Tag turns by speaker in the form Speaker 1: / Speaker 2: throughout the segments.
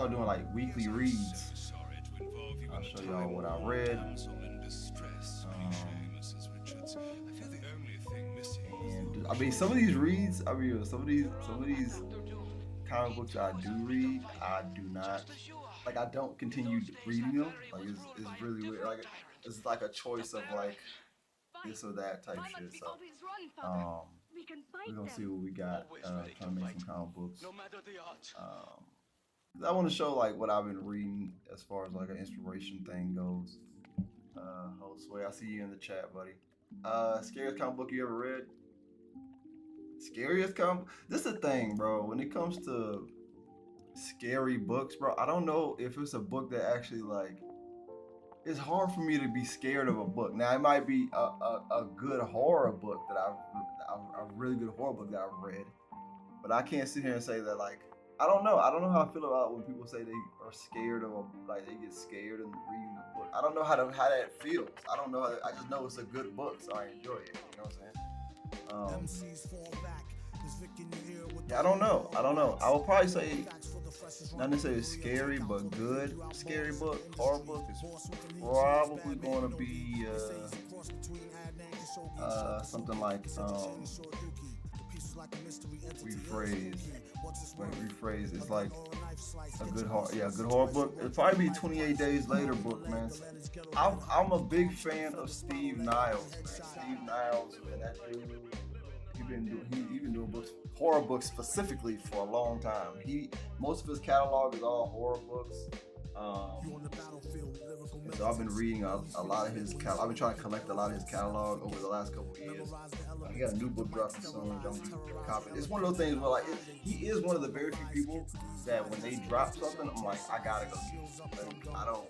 Speaker 1: start doing like weekly reads. I'll show y'all what I read. And I mean, some of these reads, I mean, some of these comic books I do read, I do not like. I don't continue reading them. Like it's really weird. Like it's like a choice of like this or that type shit. So um, we're gonna see what we got. Trying to make some comic books. Um, I want to show like what I've been reading as far as like an inspiration thing goes. Josue, I see you in the chat, buddy. Scariest comic book you ever read? Scariest comic? This is the thing, bro. When it comes to scary books, bro, I don't know if it's a book that actually like. It's hard for me to be scared of a book. Now it might be a good horror book that a really good horror book that I've read, but I can't sit here and say that like I don't know. I don't know how I feel about when people say they are scared of like they get scared in reading the book. I don't know how that feels. I don't know. I just know it's a good book, so I enjoy it. You know what I'm saying? Yeah, I don't know. I don't know. I would probably say not necessarily scary, but good scary book. Horror book is probably going to be something like rephrase. Like rephrase is like a good horror, yeah, a good horror book. It'd probably be 28 Days Later book, man. I'm a big fan of Steve Niles, man. Steve Niles, man, that dude. He's been doing books, horror books specifically for a long time. Most of his catalog is all horror books. And so I've been reading a lot of his catalog. I've been trying to collect a lot of his catalog over the last couple of years. He got a new book dropping soon. Don't be copying. It's one of those things where like he is one of the very few people that when they drop something, I'm like, I gotta go get it. Like, I don't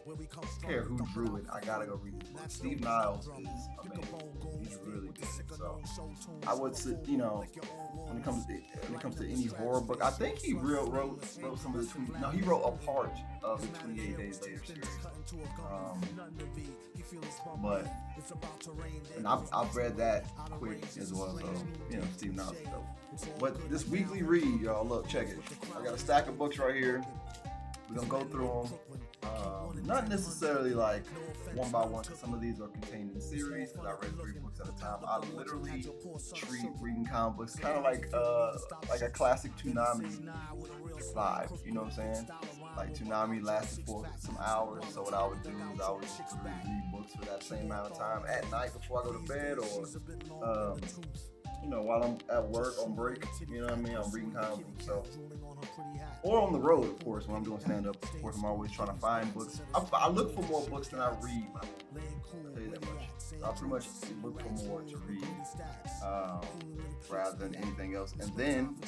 Speaker 1: care who drew it. I gotta go read it. Steve Niles is amazing. He's really good. So I would say, you know, when it comes to any horror book, I think he wrote some of the he wrote a part of the 28 Days Later series. But and I've read that quick as well. So you know, Steve Niles is dope. But this weekly read, y'all, look, check it. I got a stack of books right here. We're gonna go through them. Not necessarily like one by one, because some of these are contained in series. Because I read 3 books at a time. I literally treat reading comic books kind of like a classic Toonami vibe. You know what I'm saying? Like Toonami lasted for some hours. So what I would do is I would just read books for that same amount of time at night before I go to bed, or you know, while I'm at work on break. You know what I mean? I'm reading comic books. So. Or on the road, of course, when I'm doing stand-up. Of course, I'm always trying to find books. I look for more books than I read. I'll tell you that much. So I pretty much look for more to read rather than anything else. And then,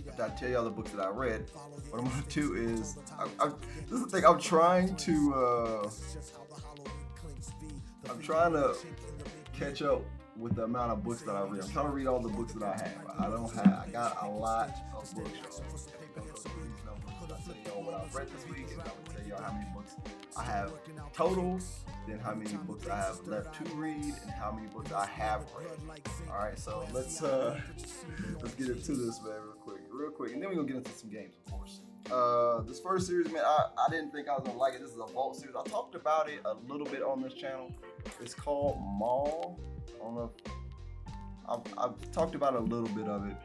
Speaker 1: after I tell you all the books that I read, what I'm going to do is, this is the thing, I'm trying to catch up with the amount of books that I read. I'm trying to read all the books that I have. I got a lot of books, y'all. I'll tell y'all what I've read this week, and I'll tell y'all how many books I have total, then how many books I have left to read, and how many books I have read. All right, so let's get into this, man, real quick, and then we're gonna get into some games, of course. This first series, man, I didn't think I was gonna like it. This is a Vault series. I talked about it a little bit on this channel. It's called Maul. I don't know if I've talked about a little bit of it.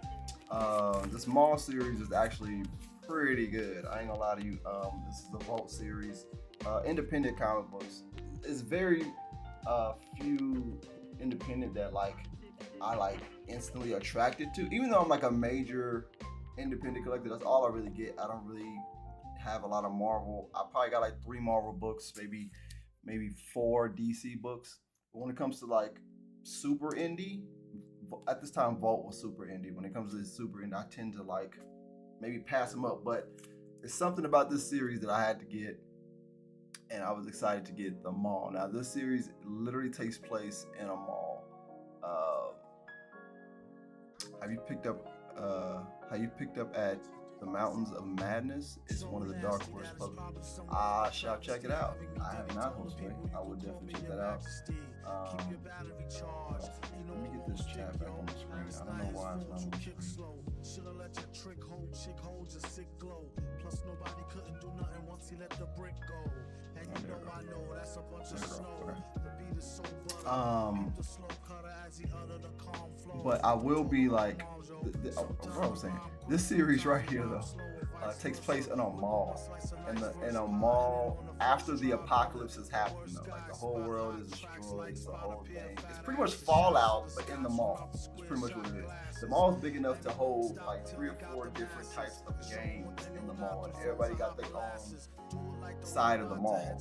Speaker 1: This Maul series is actually pretty good. I ain't gonna lie to you. This is the Vault series. Independent comic books. It's very few independent that like I like instantly attracted to. Even though I'm like a major independent collector, that's all I really get. I don't really have a lot of Marvel. I probably got like 3 Marvel books, maybe 4 DC books. But when it comes to like super indie, at this time Vault was super indie. When it comes to super indie, I tend to like maybe pass them up, but it's something about this series that I had to get, and I was excited to get the mall. Now this series literally takes place in a mall. Have you picked up at the Mountains of Madness? It's one of the Dark Horse publishers. I shall check it out. I have not, Jose. I would definitely check that out. Let me get this chat back on the screen. I don't know why it's not on the screen. Um, but I will be like, what I was saying. This series right here though takes place in a mall, in a mall after the apocalypse has happened. Though, like the whole world is destroyed. It's a whole thing. It's pretty much Fallout, but in the mall. It's pretty much what it is. The mall is big enough to hold like 3 or 4 different types of games in the mall, and everybody got their own side of the mall.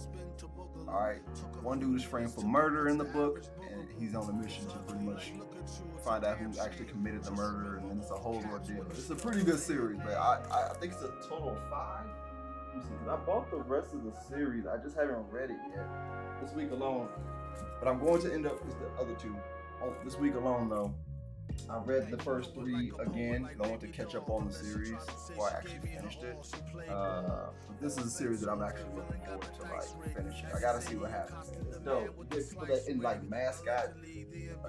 Speaker 1: All right, one dude is framed for murder in the book, and he's on a mission to pretty much find out who actually committed the murder, and then it's a whole ordeal. It's a pretty good series, but I think it's a total of 5. Let me see, because I bought the rest of the series. I just haven't read it yet this week alone. But I'm going to end up with the other 2. This week alone, though, I read the first 3 again because I want to catch up on the series before I actually finished it. This is a series that I'm actually looking forward to like finishing. I gotta see what happens. It's dope. You get people that in like mascot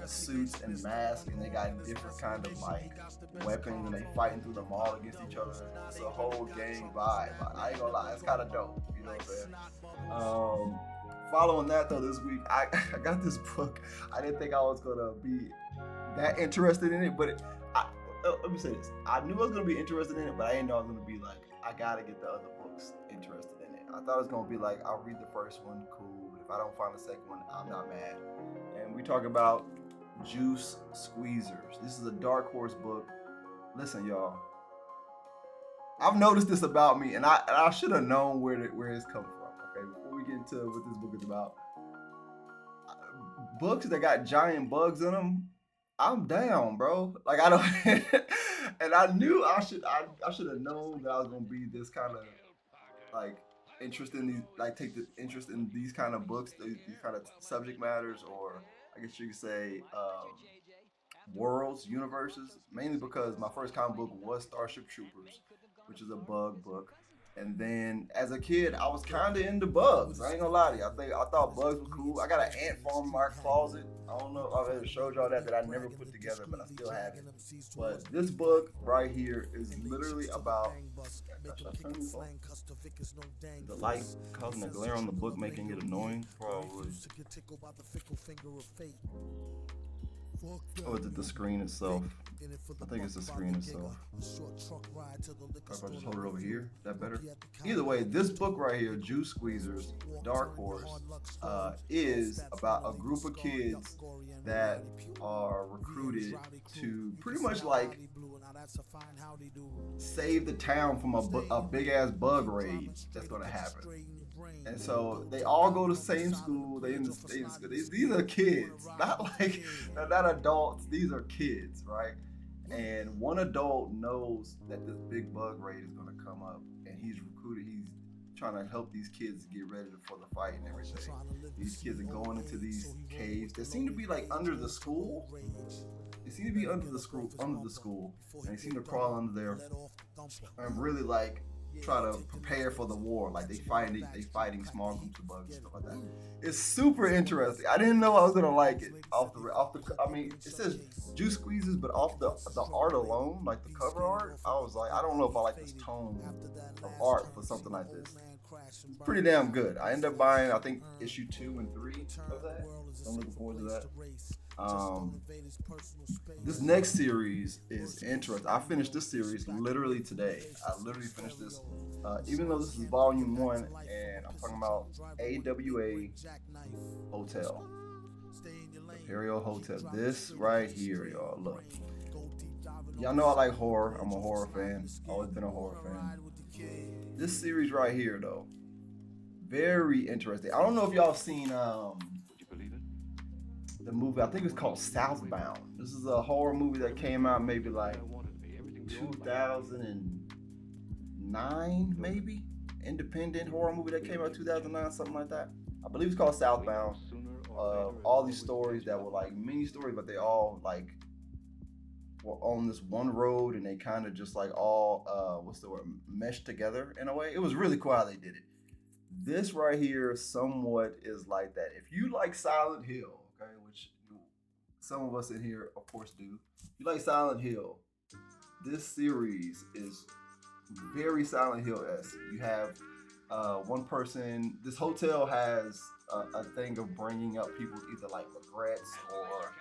Speaker 1: suits and masks, and they got different kind of like weapons, and they fighting through the mall against each other. It's a whole gang vibe. I ain't gonna lie, it's kind of dope. You know what I'm saying? Following that though, this week I got this book. I didn't think I was gonna be that interested in it, but let me say this: I knew I was gonna be interested in it, but I didn't know I was gonna be like, I gotta get the other books interested in it. I thought it was gonna be like, I'll read the first one, cool. But if I don't find the second one, I'm not mad. And we talk about Juice Squeezers. This is a Dark Horse book. Listen, y'all. I've noticed this about me, and I should have known where it's coming from. Okay, before we get into what this book is about, books that got giant bugs in them, I'm down, bro. Like I don't, and I knew I should have known that I was gonna be this kind of like interested in these, like take the interest in these kind of books, these kind of subject matters, or I guess you could say worlds, universes, mainly because my first comic book was Starship Troopers, which is a bug book. And then as a kid, I was kind of into bugs. I ain't gonna lie to you. I thought bugs were cool. I got an ant farm in my closet. I don't know if I've ever showed y'all that I never put together, but I still have it. But this book right here is literally about. The light causing the glare on the book, making it annoying, probably. Or is it the screen itself? I think it's the screen itself. If I just hold it over here, is that better? Either way, this book right here, Juice Squeezers, Dark Horse, is about a group of kids that are recruited to pretty much like save the town from a big ass bug raid that's gonna happen. And so they all go to the same school. They in the same school. These are kids, not like they're not adults. These are kids, right? And one adult knows that this big bug raid is going to come up, and he's recruited. He's trying to help these kids get ready for the fight and everything. These kids are going into these caves that seem to be like under the school. They seem to be under the school, and they seem to crawl under there and really like try to prepare for the war. Like they fighting small groups of bugs and stuff like that. It's super interesting. I didn't know I was gonna like it off the. I mean, it says Juice Squeezes, but off the art alone, like the cover art, I was like, I don't know if I like this tone of art for something like this. It's pretty damn good. I ended up buying, I think, issue 2 and 3 of that. So I'm looking forward to that. This next series is interesting. I finished this series literally today. I literally finished this, even though this is volume 1, and I'm talking about AWA Hotel, Imperial Hotel. This right here, y'all. Look, y'all know I like horror. I'm a horror fan. Always been a horror fan. This series right here, though, very interesting. I don't know if y'all seen the movie. I think it's called Southbound. This is a horror movie that came out maybe like 2009, maybe. Independent horror movie that came out 2009, something like that. I believe it's called Southbound. All these stories that were like mini stories, but they all like were on this one road, and they kind of just like all meshed together in a way. It was really cool how they did it. This right here somewhat is like that. If you like Silent Hill, okay, which some of us in here of course do. If you like Silent Hill, this series is very Silent Hill-esque. You have one person. This hotel has a thing of bringing up people's either like regrets or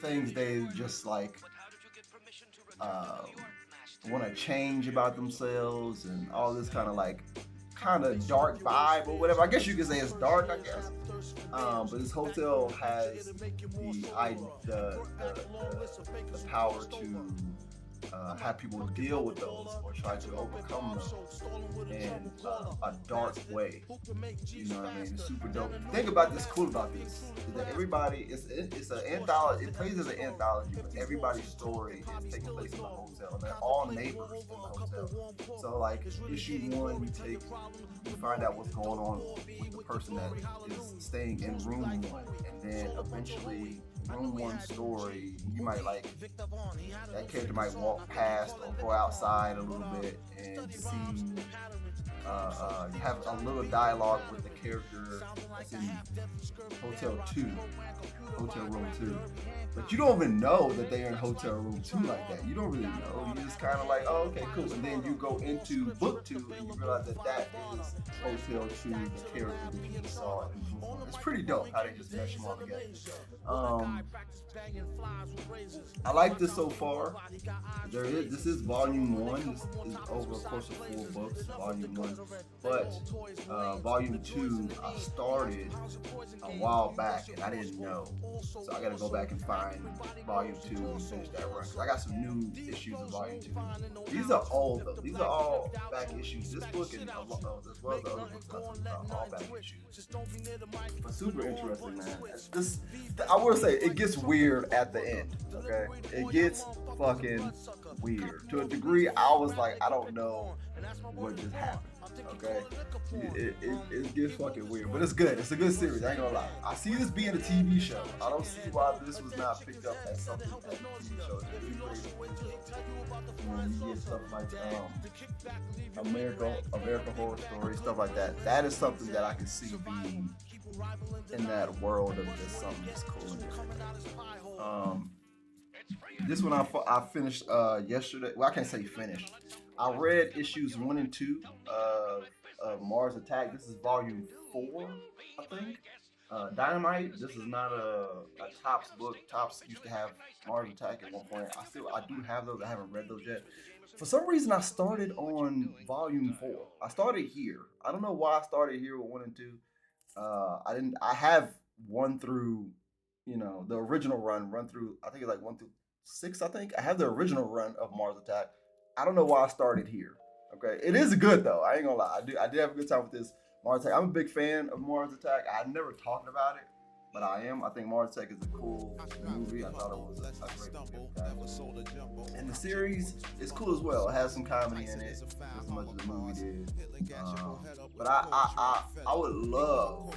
Speaker 1: things they just like um, want to change about themselves and all this kind of dark vibe or whatever. I guess you could say it's dark. I guess. But this hotel has the power to have people deal with those or try to overcome those in a dark way. You know what I mean? It's super dope. The thing about this, cool about this, is that everybody, it's an anthology. It plays as an anthology, but everybody's story is taking place in the hotel. And they're all neighbors in the hotel. So like issue one, you find out what's going on with the person that is staying in room one, and then eventually room one story, you might like that character might walk past or go outside a little bit and see have a little dialogue with the character that's in Hotel 2, Hotel Room 2. But you don't even know that they're in Hotel Room 2 like that. You don't really know. You just kind of like, oh, okay, cool. And then you go into book 2 and you realize that that is Hotel 2, the character that you just saw in book 1. It's pretty dope how they just mesh them all together. I like this so far. This is volume 1. This is over a course of 4 books, volume 1. But volume 2, I started a while back and I didn't know. So I gotta go back and find volume 2 and finish that run. I got some new issues of volume 2. These are old though. These are all back issues. This book and as well as the other books are all back issues. But super interesting, man. This, I will say, it gets weird at the end. Okay, it gets fucking weird to a degree. I was like, I don't know what just happened. Okay, it gets fucking weird, but it's good. It's a good series. I ain't gonna lie. I see this being a TV show. I don't see why this was not picked up as something as a TV show. You get stuff like American Horror Story, stuff like that. That is something that I can see being in that world of just something that's cool and different. This one I finished yesterday. Well, I can't say finished. I read issues 1 and 2 of Mars Attack. This is volume 4, I think. Dynamite. This is not a Topps book. Topps used to have Mars Attack at one point. I do have those. I haven't read those yet. For some reason, I started on volume 4. I started here. I don't know why I started here with 1 and 2. I didn't. I have 1 through, the original run through. I think it's like 1 through 6. I think I have the original run of Mars Attack. I don't know why I started here. Okay, it is good though. I ain't gonna lie. I did have a good time with this Mars Attack. I'm a big fan of Mars Attack. I never talked about it, but I am. I think Mars Attack is a cool movie. I thought it was a great movie. And the series is cool as well. It has some comedy in it, as much as the movie did. But I would love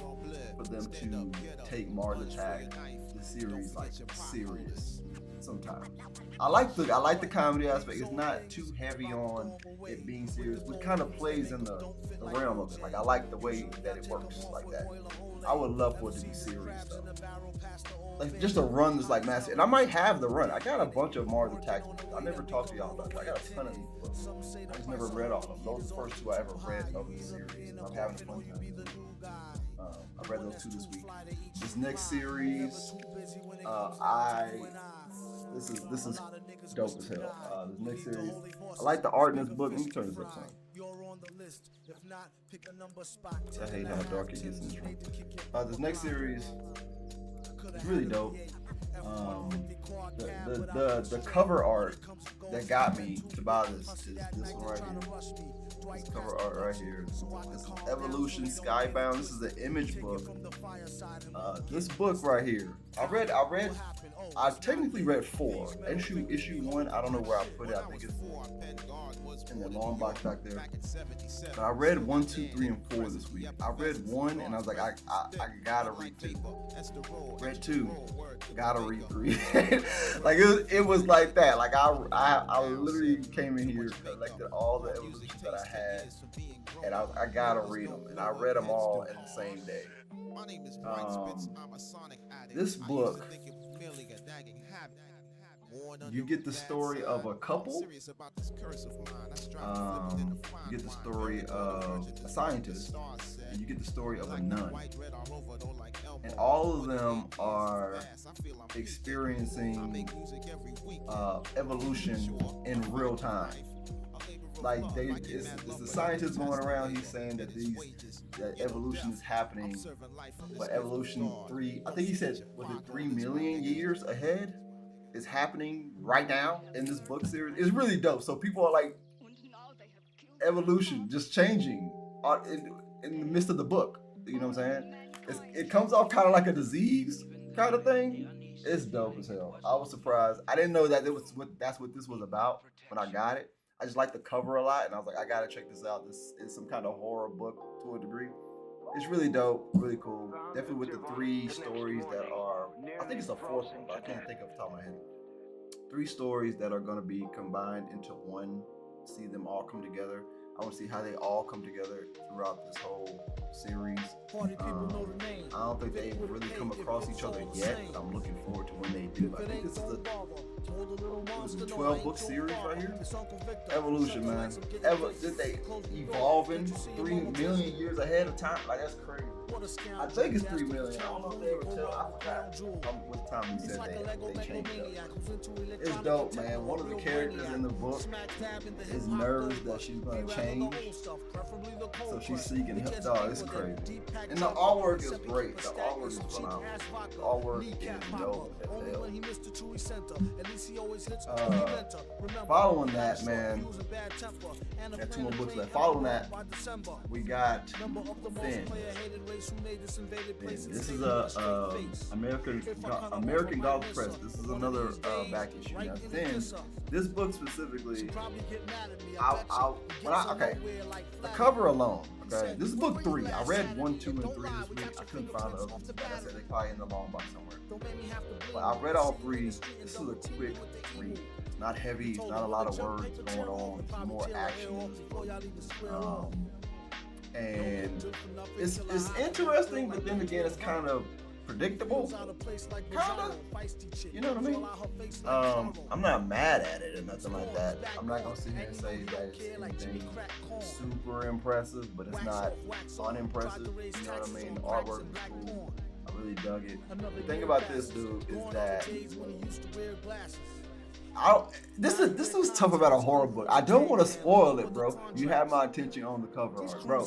Speaker 1: for them to take Mars Attack, the series, like serious. Sometimes I like the comedy aspect. It's not too heavy on it being serious, which kind of plays in the realm of it. Like I like the way that it works like that. I would love for it to be serious though. Like just a run that's like massive. And I might have the run. I got a bunch of Mars Attacks books. I never talked to y'all about it. I got a ton of these books. I just never read all of them. Those are the first 2 I ever read of the series. I'm having a fun time. I read those 2 this week. This next series, this is dope as hell. This next series, I like the art in this book. Let me turn this up some. I hate how dark it gets in this room. This next series is really dope. The cover art that got me to buy this is this one right here. This cover art right here. This is Evolution Skybound. This is the Image book. This book right here. I technically read 4. Issue 1, I don't know where I put it. I think it's in the long box back there. But I read 1, 2, 3, and 4 this week. I read 1 and I was like, I gotta read 2. Read 2, gotta read 3. Like it was like that. Like I literally came in here, collected all the evolutions that I had, and I gotta read them. And I read them all in the same day. This book You get the story of a couple. You get the story of a scientist, and you get the story of a nun. And all of them are experiencing evolution in real time. Like it's the scientist going around. He's saying that that evolution is happening, but evolution I think he said, was it 3 million years ahead? Is happening right now in this book series. It's really dope. So people are like, evolution just changing in the midst of the book. You know what I'm saying? It comes off kind of like a disease kind of thing. It's dope as hell. I was surprised. I didn't know that that's what this was about when I got it. I just like the cover a lot, and I was like, I gotta check this out. This is some kind of horror book to a degree. It's really dope, really cool. Definitely with the 3 stories that are, I think it's the 4th one, but I can't think off the top of my head. 3 stories that are going to be combined into one. See them all come together. I want to see how they all come together throughout this whole series. I don't think they've really come across each other yet, but I'm looking forward to when they do. I think this is a 12-book series right here. Evolution, man. Did they evolving 3 million years ahead of time? Like, that's crazy. I think it's 3 million. I don't know if they ever tell. I forgot what time he said they changed it up. It's dope, man. One of the characters in the book is nervous that she's gonna change, so she's seeking help. Dog, it's crazy. And the artwork is great. The artwork is phenomenal. The artwork is dope as hell. Following that, man, got 2 more books left. Following that, we got Thin. This is a American Golf Press. This is another back issue. Now, Thin, this book specifically, okay, the cover alone. Okay, this is book 3. I read 1, 2, and 3 this week. I couldn't find the other ones. Like I said, they probably in the long box somewhere. But I read all 3. This is a quick read. It's not heavy. It's not a lot of words going on. It's more action. And it's interesting, but then again, it's kind of predictable. Kind of, you know what I mean? I'm not mad at it or nothing like that. I'm not gonna sit here and say that it's anything super impressive, but it's not unimpressive. You know what I mean? The artwork is cool. I really dug it. The thing about this dude is that this was tough about a horror book. I don't want to spoil it, bro. You have my attention on the cover art, bro.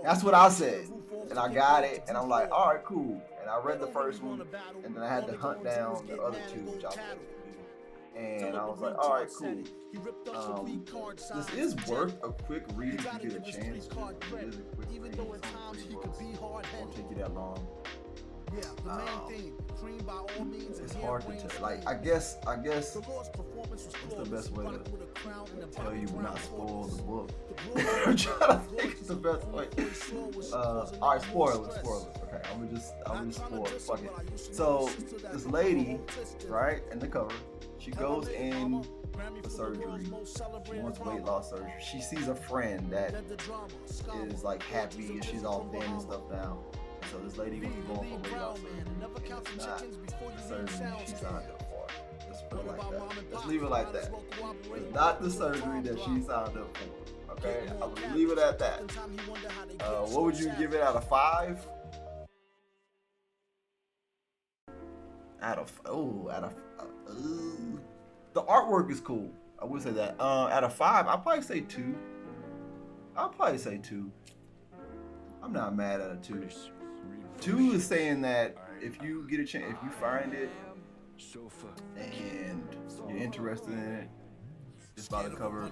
Speaker 1: That's what I said. And I got it, and I'm like, all right, cool. And I read the first one, and then I had to hunt down the other 2, which I was able to do. And I was like, all right, cool. This is worth a quick read if you get a chance. It is a quick read. It won't take you that long. It's hard to tell. Like, I guess what's the best way to tell you not spoil the book? I'm trying to think of the best way. Alright, spoilers. Okay, I'm gonna spoil it. Fuck it. So this lady, right, in the cover, she goes in for surgery. She wants weight loss surgery. She sees a friend that is like happy and she's all thin and stuff now. So this lady was going for weight loss surgery. It's not the surgery she signed up for. Let's put it like that. Let's leave it like that. It's not the surgery that she signed up for. Okay, I will leave it at that. What would you give it out of 5? The artwork is cool. I would say that. Out of 5, I'll probably say 2. I'm not mad at a 2. 2 is saying that if you get a chance, if you find it and you're interested in it, just by the cover,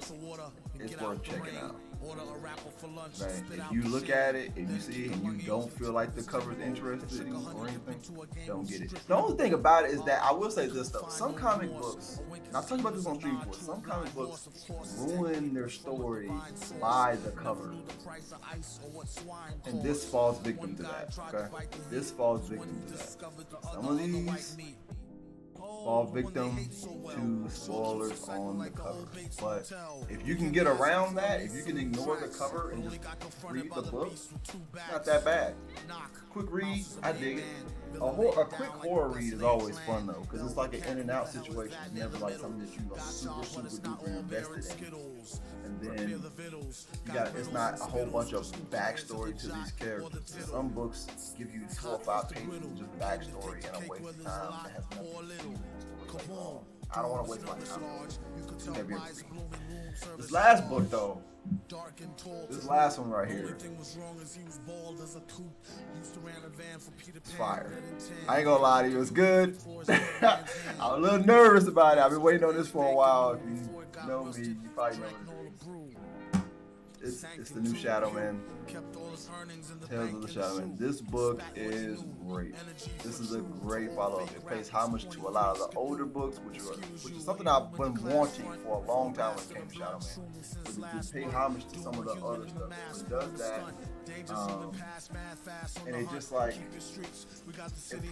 Speaker 1: it's worth checking out. Right? If you look at it and you see it and you don't feel like the cover is interesting or anything, don't get it. The only thing about it is that I will say this though: some comic books, and I've talked about this on stream before, some comic books ruin their story by the cover, and this falls victim to that. Okay, this falls victim to that. Some of these fall victim to spoilers on the cover. But if you can get around that, if you can ignore the cover and just read the book, it's not that bad. Quick read, I dig it. A quick horror read is always fun though, because it's like an in and out situation. It's never like something that you are super duper invested in. And then you got it's not a whole bunch of backstory to these characters. Some books give you 4 or 5 pages of just backstory and a waste of time that has nothing to do with the story. I don't want to waste my time. It's too heavy of a read. This last book though, this last one right here, it's fire. I ain't gonna lie to you, it's good. I'm a little nervous about it. I've been waiting on this for a while. If you know me, you probably know what it is. It's the new Shadow Man. Tales of the Shadow Man. This book is great. This is a great follow-up. It pays homage to a lot of the older books, which is something I've been wanting for a long time when it came to Shadow Man. But it pay homage to some of the other stuff. It does that. And it just like it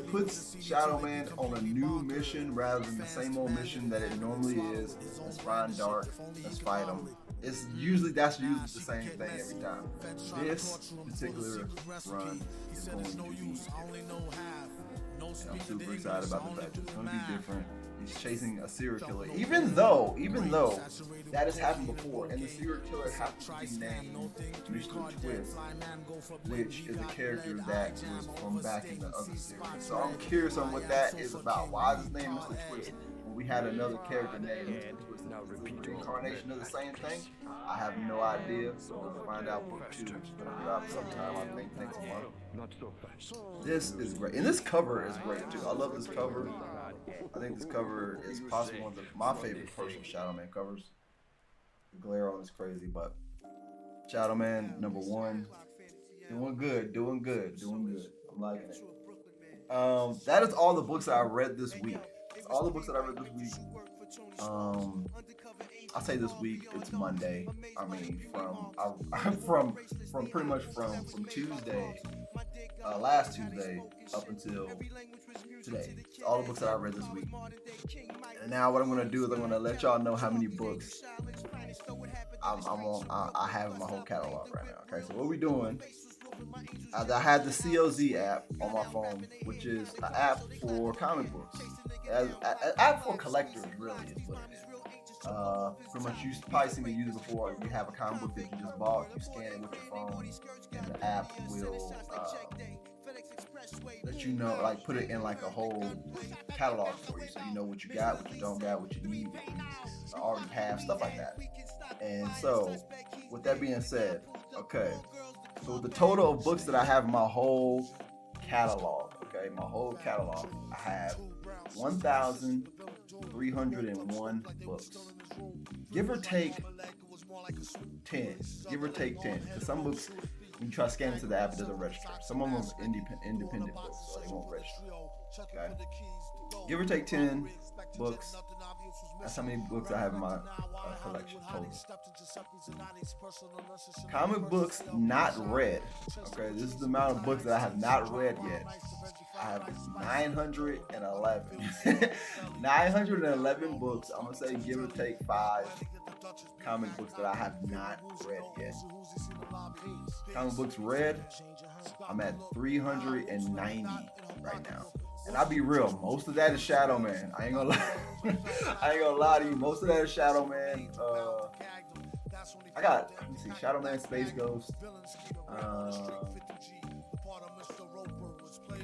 Speaker 1: puts Shadow Man on a new mission rather than the same old mission that it normally is. Let's find Dark, let's fight him. That's usually the same thing every time. This particular run is going to be different. And I'm super excited about the fact that it's going to be different. He's chasing a serial killer, even though that has happened before, and the serial killer happens to be named Mr. Twist, which is a character that was from back in the other series. So I'm curious on what that is about. Why is his name Mr. Twist when we had another character named Mr. Twist? Reincarnation of the same thing? I have no idea. So we'll find out book 2, which is going to drop sometime, I think, next month. This is great, and this cover is great too. I love this cover. I think this cover is possibly one of my favorite personal Shadow Man covers. The glare on is crazy, but Shadow Man #1, doing good. I'm liking it. That is all the books that I read this week. It's all the books that I read this week. I say this week, it's Monday. I mean, from pretty much from Tuesday, last Tuesday up until today. All the books that I read this week. And now what I'm gonna do is I'm gonna let y'all know how many books I have in my whole catalog right now. Okay, so what we doing? I had the COZ app on my phone, which is an app for comic books. An app for collectors, really, is what it is. Pretty much you've probably seen me use it before. You have a comic book that you just bought, you scan it with your phone, and the app will let you know, like put it in like a whole catalog for you, so you know what you got, what you don't got, what you need, what you already have, stuff like that. And so, with that being said, okay, so the total of books that I have in my whole catalog, I have 1,301 books. Give or take 10. Because some books, when you try to scan into the app, it doesn't register. Some of them are independent books, so they won't register. Okay? Give or take 10 books. That's how many books I have in my collection total. Comic books not read. Okay, this is the amount of books that I have not read yet. I have 911. 911 books. I'm gonna say give or take 5 comic books that I have not read yet. Comic books read, I'm at 390 right now. And I'll be real, most of that is Shadow Man. I ain't gonna lie to you. Most of that is Shadow Man. I got, let me see, Shadow Man, Space Ghost.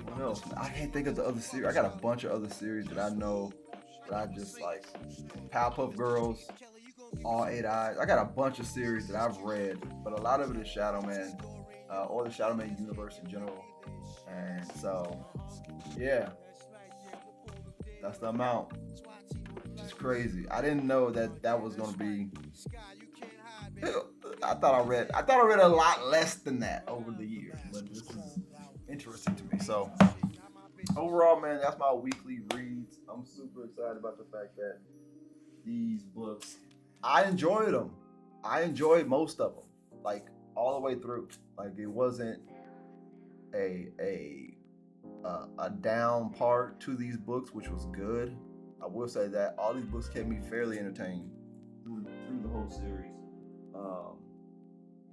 Speaker 1: What else? I can't think of the other series. I got a bunch of other series that I know that I just like. Powerpuff Girls, All 8 Eyes. I got a bunch of series that I've read, but a lot of it is Shadow Man, or the Shadow Man universe in general. And so, yeah, that's the amount. Just crazy. I didn't know that was gonna be. I thought I read a lot less than that over the years, but this is interesting to me. So overall, man, that's my weekly reads. I'm super excited about the fact that these books, I enjoyed them. I enjoyed most of them, like all the way through. Like it wasn't a a down part to these books, which was good. I will say that all these books kept me fairly entertained through the whole series, um,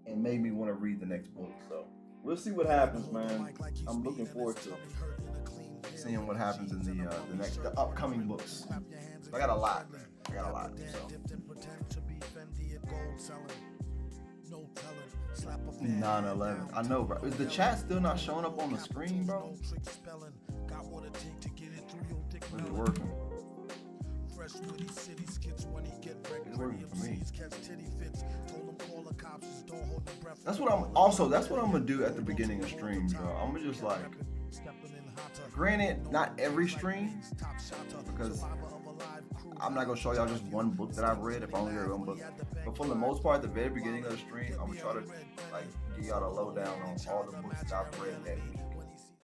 Speaker 1: and made me want to read the next book. So we'll see what happens, man. I'm looking forward to seeing what happens in the upcoming books. I got a lot, man. I got a lot. So 9/11. I know, bro. Is the chat still not showing up on the screen, bro? Is it working? It's working for me. That's what I'm gonna do at the beginning of streams, bro. I'm gonna just like, granted, not every stream, because I'm not gonna show y'all just one book that I've read if I only read one book. But for the most part, at the very beginning of the stream, I'm gonna try to like give y'all a lowdown on all the books that I've read that week.